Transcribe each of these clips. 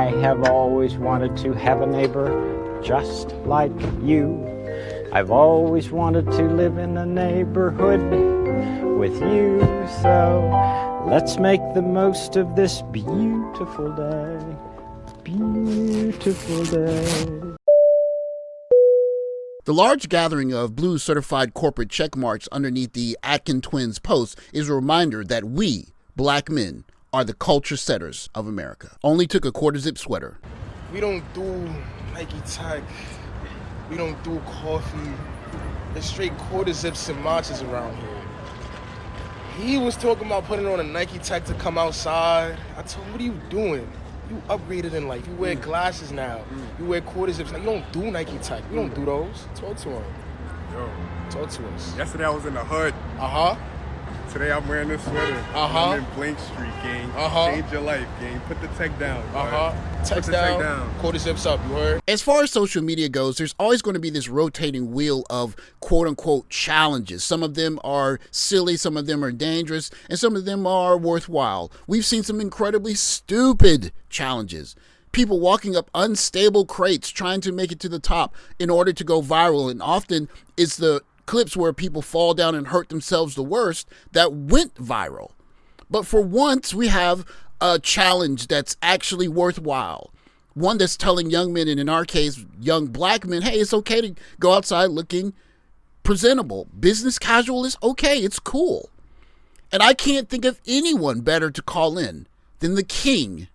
I have always wanted to have a neighbor just like you. I've always wanted to live in a neighborhood with you. So let's make the most of this beautiful day. Beautiful day. The large gathering of blue certified corporate check marks underneath the Atkin twins post is a reminder that we, black men, are the culture setters of America. Only took a quarter zip sweater. We don't do Nike Tech. We don't do coffee. There's straight quarter zips and matchas around here. He was talking about putting on a Nike Tech to come outside. I told him, what are you doing? You upgraded in life. You wear glasses now. You wear quarter zips now. You don't do Nike Tech. We don't do those. Talk to him. Yo. Talk to us. Yesterday I was in the hood. Uh-huh. Today I'm wearing this sweater. Uh-huh. I'm in Blank Street, gang. Change your life, gang. Put the tech down. Tech down. Quarter zips up, you heard? As far as social media goes, there's always going to be this rotating wheel of quote-unquote challenges. Some of them are silly, some of them are dangerous, and some of them are worthwhile. We've seen some incredibly stupid challenges. People walking up unstable crates trying to make it to the top in order to go viral, and often it's the clips where people fall down and hurt themselves the worst that went viral. But for once, we have a challenge that's actually worthwhile. One that's telling young men, and in our case, young black men, hey, it's okay to go outside looking presentable. Business casual is okay. It's cool. And I can't think of anyone better to call in than the king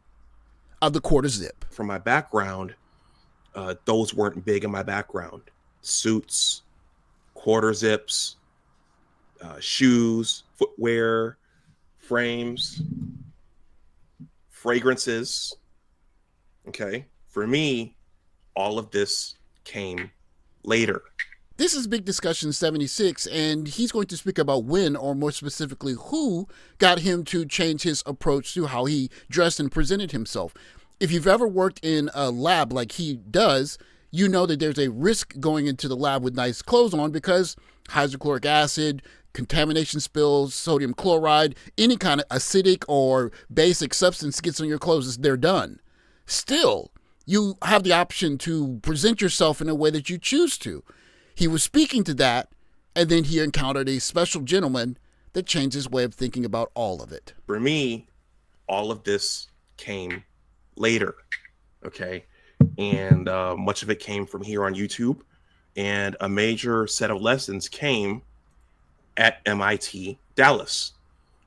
of the quarter zip. From my background, those weren't big in my background. Suits, quarter zips, shoes, footwear, frames, fragrances. Okay. For me, all of this came later. This is Big Discussion 76, and he's going to speak about when, or more specifically, who got him to change his approach to how he dressed and presented himself. If you've ever worked in a lab like he does, you know that there's a risk going into the lab with nice clothes on because hydrochloric acid, contamination spills, sodium chloride, any kind of acidic or basic substance gets on your clothes, they're done. Still, you have the option to present yourself in a way that you choose to. He was speaking to that, and then he encountered a special gentleman that changed his way of thinking about all of it. For me, all of this came later, okay? And much of it came from here on YouTube. And a major set of lessons came at MIT Dallas,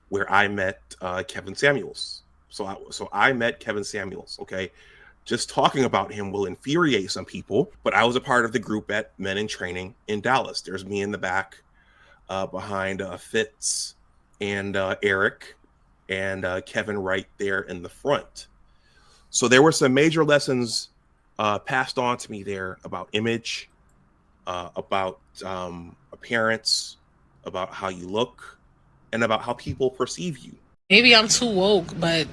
where I met Kevin Samuels. So I met Kevin Samuels, okay? Just talking about him will infuriate some people, but I was a part of the group at Men in Training in Dallas. There's me in the back behind Fitz and Eric and Kevin right there in the front. So there were some major lessons passed on to me there about image, about appearance, about how you look, and about how people perceive you. Maybe I'm too woke, but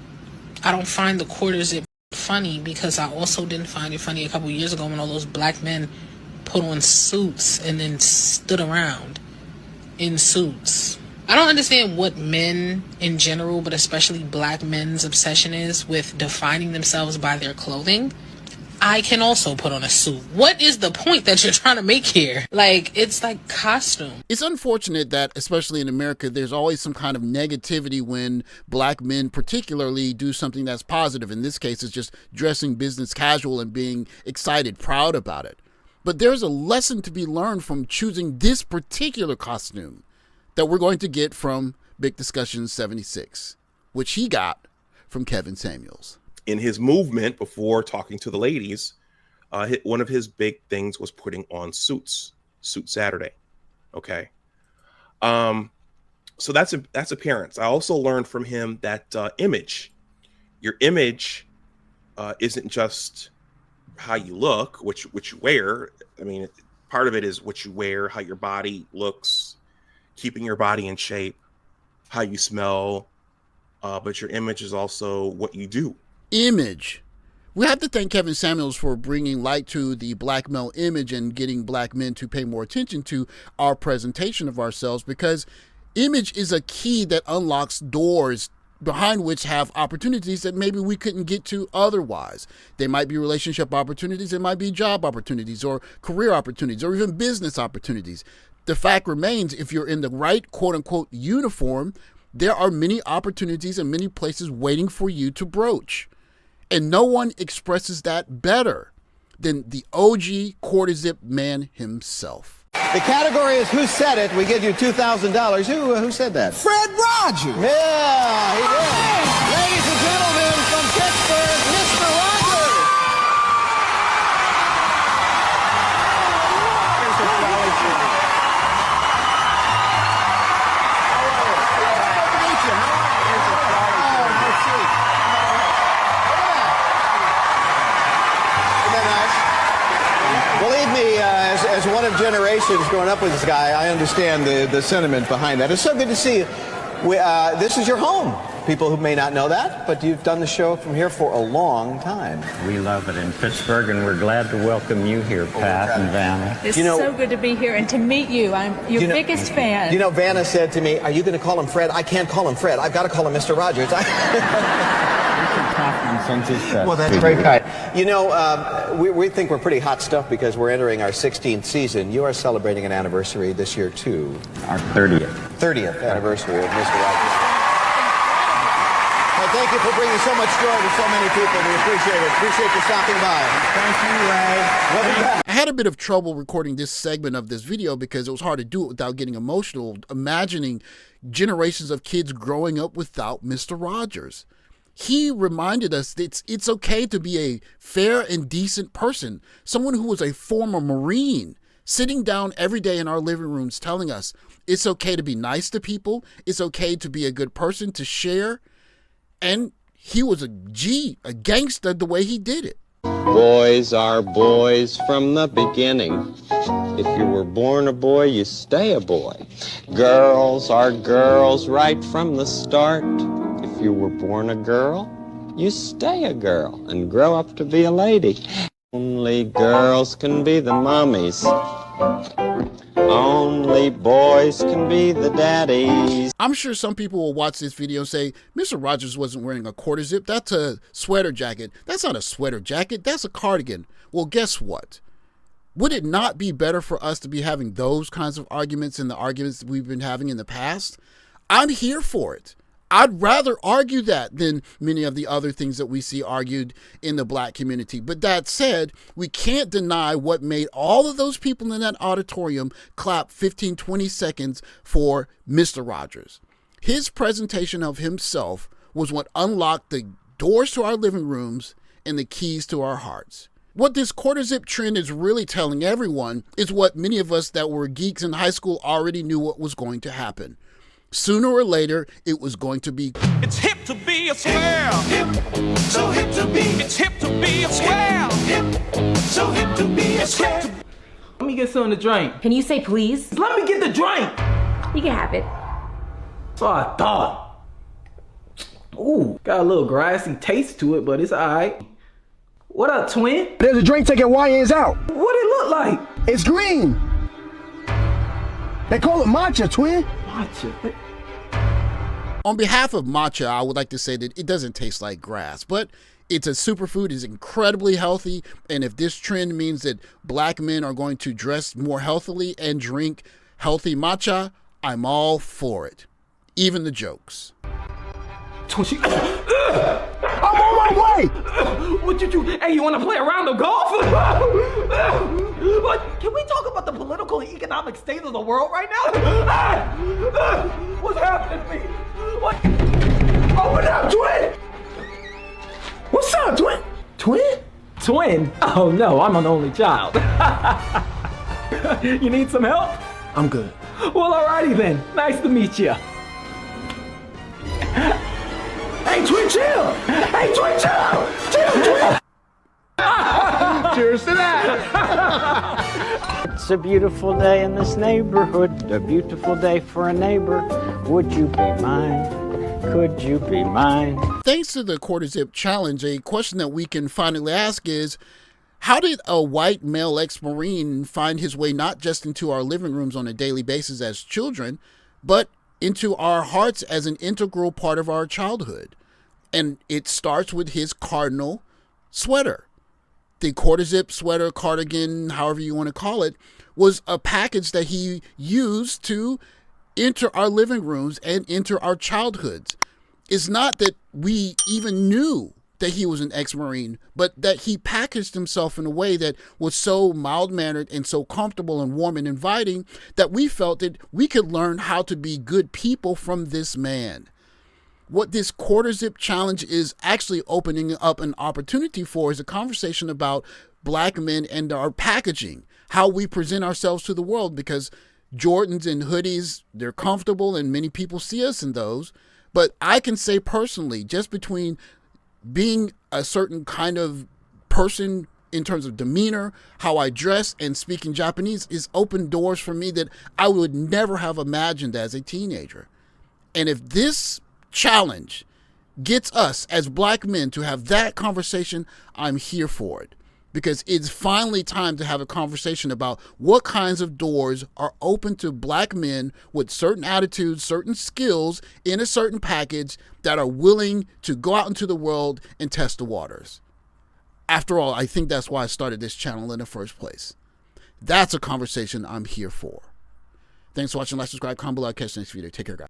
I don't find the quarter zip funny because I also didn't find it funny a couple years ago when all those black men put on suits and then stood around in suits. I don't understand what men in general, but especially black men's obsession is with defining themselves by their clothing. I can also put on a suit. What is the point that you're trying to make here? Like, it's like costume. It's unfortunate that, especially in America, there's always some kind of negativity when black men particularly do something that's positive. In this case, it's just dressing business casual and being excited, proud about it. But there's a lesson to be learned from choosing this particular costume that we're going to get from Big Discussion 76, which he got from Kevin Samuels. In his movement before talking to the ladies, one of his big things was putting on suits, Suit Saturday. Okay. So that's appearance. I also learned from him that image, your image isn't just how you look, what you wear. I mean, part of it is what you wear, how your body looks, keeping your body in shape, how you smell, but your image is also what you do. Image. We have to thank Kevin Samuels for bringing light to the black male image and getting black men to pay more attention to our presentation of ourselves, because image is a key that unlocks doors behind which have opportunities that maybe we couldn't get to otherwise. They might be relationship opportunities, it might be job opportunities or career opportunities or even business opportunities. The fact remains, if you're in the right quote-unquote uniform, there are many opportunities and many places waiting for you to broach. And no one expresses that better than the OG quarter zip man himself. The category is Who Said It? We give you $2,000. Who said that? Fred Rogers. Yeah, he did. Ladies and gentlemen, from Pittsburgh, Mr. Rogers. Believe me, as one of generations growing up with this guy, I understand the sentiment behind that. It's so good to see you. This is your home. People who may not know that, but you've done the show from here for a long time. We love it in Pittsburgh, and we're glad to welcome you here, Pat and Vanna. It's so good to be here and to meet you. I'm your biggest fan. You know, Vanna said to me, are you going to call him Fred? I can't call him Fred. I've got to call him Mr. Rogers. Well, that's very kind. You know, we think we're pretty hot stuff because we're entering our 16th season. You are celebrating an anniversary this year, too. Our 30th. 30th anniversary of Mr. Rogers. Well, thank you for bringing so much joy to so many people. We appreciate it. Appreciate you stopping by. Thank you, Ray. We'll be back. I had a bit of trouble recording this segment of this video because it was hard to do it without getting emotional, imagining generations of kids growing up without Mr. Rogers. He reminded us that it's okay to be a fair and decent person, someone who was a former Marine, sitting down every day in our living rooms telling us it's okay to be nice to people, it's okay to be a good person, to share, and he was a gangster the way he did it. Boys are boys from the beginning. If you were born a boy, you stay a boy. Girls are girls right from the start. If you were born a girl, you stay a girl and grow up to be a lady. Only girls can be the mommies. Only boys can be the daddies. I'm sure some people will watch this video and say, Mr. Rogers wasn't wearing a quarter zip. That's a sweater jacket. That's not a sweater jacket. That's a cardigan. Well, guess what? Would it not be better for us to be having those kinds of arguments and the arguments that we've been having in the past? I'm here for it. I'd rather argue that than many of the other things that we see argued in the black community. But that said, we can't deny what made all of those people in that auditorium clap 15, 20 seconds for Mr. Rogers. His presentation of himself was what unlocked the doors to our living rooms and the keys to our hearts. What this quarter zip trend is really telling everyone is what many of us that were geeks in high school already knew what was going to happen. Sooner or later, it was going to be. It's hip to be a square. Hip, so hip to be. It's hip to be a square. Hip, so hip to be a square. Let me get something to drink. Can you say please? Let me get the drink. You can have it. So I thought. Ooh, got a little grassy taste to it, but it's alright. What up, twin? There's a drink taking YNs out. What it look like? It's green. They call it matcha, twin. Matcha? On behalf of matcha, I would like to say that it doesn't taste like grass, but it's a superfood, it's incredibly healthy, and if this trend means that black men are going to dress more healthily and drink healthy matcha, I'm all for it. Even the jokes. I'm on my way! What you do? Hey, you want to play a round of golf? What? Can we talk about the political and economic state of the world right now? What's happening to me? What? Open up, twin! What's up, twin? Twin? Twin? Oh no, I'm an only child. You need some help? I'm good. Well, alrighty then. Nice to meet you. Hey, twin, chill! Hey, twin, chill! Chill, twin! Cheers to that! It's a beautiful day in this neighborhood, a beautiful day for a neighbor. Would you be mine? Could you be mine? Thanks to the quarter zip challenge, a question that we can finally ask is, how did a white male ex-Marine find his way not just into our living rooms on a daily basis as children, but into our hearts as an integral part of our childhood. And it starts with his cardinal sweater. The quarter zip sweater, cardigan, however you want to call it, was a package that he used to enter our living rooms and enter our childhoods. It's not that we even knew that he was an ex-Marine, but that he packaged himself in a way that was so mild-mannered and so comfortable and warm and inviting that we felt that we could learn how to be good people from this man. What this quarter zip challenge is actually opening up an opportunity for is a conversation about black men and our packaging, how we present ourselves to the world, because Jordans and hoodies, they're comfortable and many people see us in those. But I can say personally, just between being a certain kind of person in terms of demeanor, how I dress, and speaking Japanese is opened doors for me that I would never have imagined as a teenager. And if this challenge gets us as black men to have that conversation, I'm here for it. Because it's finally time to have a conversation about what kinds of doors are open to black men with certain attitudes, certain skills in a certain package that are willing to go out into the world and test the waters. After all, I think that's why I started this channel in the first place. That's a conversation I'm here for. Thanks for watching. Like, subscribe, comment below. Catch you next video. Take care, guys.